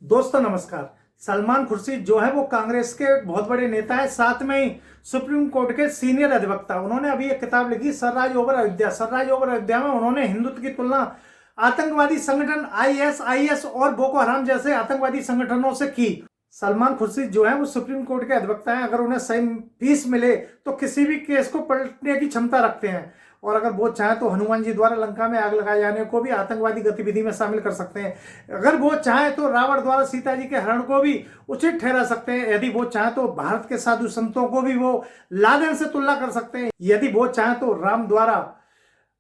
दोस्तों नमस्कार। सलमान खुर्शीद जो है वो कांग्रेस के बहुत बड़े नेता है, साथ में ही सुप्रीम कोर्ट के सीनियर अधिवक्ता। उन्होंने अभी एक किताब लिखी, sunrise over Ayodhya. Sunrise over Ayodhya में उन्होंने हिंदुत्व की तुलना आतंकवादी संगठन आईएसआईएस और बोको हराम जैसे आतंकवादी संगठनों से की। सलमान खुर्शीद जो है वो सुप्रीम कोर्ट के अधिवक्ता हैं। अगर उन्हें सही फीस मिले तो किसी भी केस को पलटने की क्षमता रखते हैं, और अगर वो चाहे तो हनुमान जी द्वारा लंका में आग लगाए जाने को भी आतंकवादी गतिविधि में शामिल कर सकते हैं। अगर वो चाहे तो रावण द्वारा सीता जी के हरण को भी उचित ठहरा सकते हैं। यदि वो चाहे तो भारत के साधु संतों को भी वो लादेन से तुलना कर सकते हैं। यदि वो चाहे तो राम द्वारा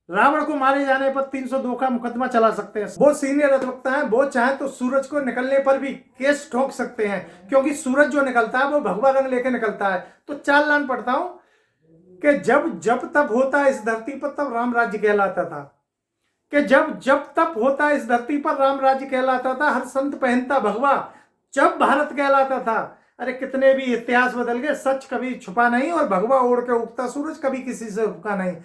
रावण को मारे जाने पर 302 का मुकदमा चला सकते हैं। वो सीनियर अधिवक्ता हैं। वो चाहे तो सूरज को निकलने पर भी केस ठोक सकते हैं, क्योंकि सूरज जो निकलता है वो भगवा रंग लेके निकलता है। तो 4 लाइन पढ़ता हूं कि जब जब तब होता इस धरती पर तब राम राज्य कहलाता था। कि जब जब तब होता इस धरती पर राम राज्य कहलाता था। हर संत पहनता भगवा जब भारत कहलाता था। अरे कितने भी इतिहास बदल गए, सच कभी छुपा नहीं, और भगवा ओढ़ के उगता सूरज कभी किसी से रुका नहीं।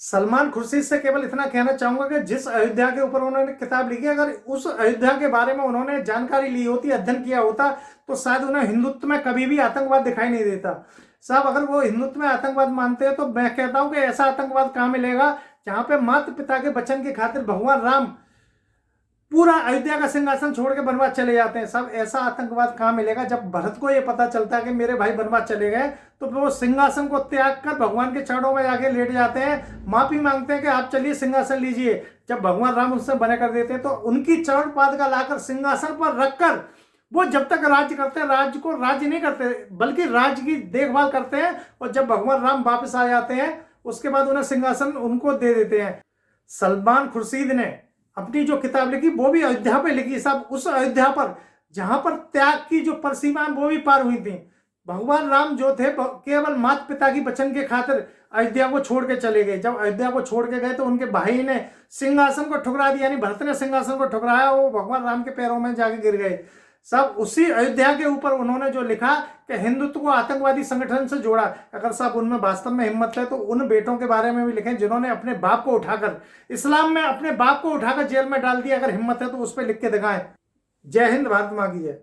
सलमान खुर्शीद से केवल इतना कहना चाहूंगा कि जिस अयोध्या के ऊपर उन्होंने किताब लिखी, अगर उस अयोध्या के बारे में उन्होंने जानकारी ली होती, अध्ययन किया होता, तो शायद उन्हें हिंदुत्व में कभी भी आतंकवाद दिखाई नहीं देता। साहब अगर वो हिंदुत्व में आतंकवाद मानते हैं तो मैं कहता हूं कि ऐसा आतंकवाद कहां मिलेगा जहां पे माता पिता के वचन की खातिर भगवान राम पूरा अयोध्या का सिंहासन छोड़ के वनवास चले जाते हैं। सब ऐसा आतंकवाद कहां मिलेगा। जब भरत को ये पता चलता है कि मेरे भाई वनवास चले गए, तो वो सिंहासन को त्याग कर भगवान के चरणों में जाके लेट जाते हैं, माफी मांगते हैं कि आप चलिए सिंहासन लीजिए। जब भगवान राम उससे बने कर देते हैं तो उनकी चरण पाद का लाकर सिंहासन पर रखकर वो जब तक राज्य करते हैं, राज्य को राज्य नहीं करते बल्कि राज्य की देखभाल करते हैं। और जब भगवान राम वापस आ जाते हैं उसके बाद उन्हें सिंहासन उनको दे देते हैं। सलमान खुर्शीद ने अपनी जो किताब लिखी वो भी अयोध्या पे लिखी, सब उस अयोध्या पर जहां पर त्याग की जो परसीमाएं वो भी पार हुई थी। भगवान राम जो थे केवल माता पिता की वचन के खातिर अयोध्या को छोड़ के चले गए। जब अयोध्या को छोड़ के गए तो उनके भाई ने सिंहासन को ठुकरा दिया, यानी भरत ने सिंहासन को ठुकराया, वो भगवान राम के पैरों में जाके गिर गए। सब उसी अयोध्या के ऊपर उन्होंने जो लिखा कि हिंदुत्व को आतंकवादी संगठन से जोड़ा। अगर साहब उनमें वास्तव में हिम्मत है तो उन बेटों के बारे में भी लिखें जिन्होंने अपने बाप को उठाकर इस्लाम में अपने बाप को उठाकर जेल में डाल दिया। अगर हिम्मत है तो उस पर लिख के दिखाएं। जय हिंद, भारत माँ की जय।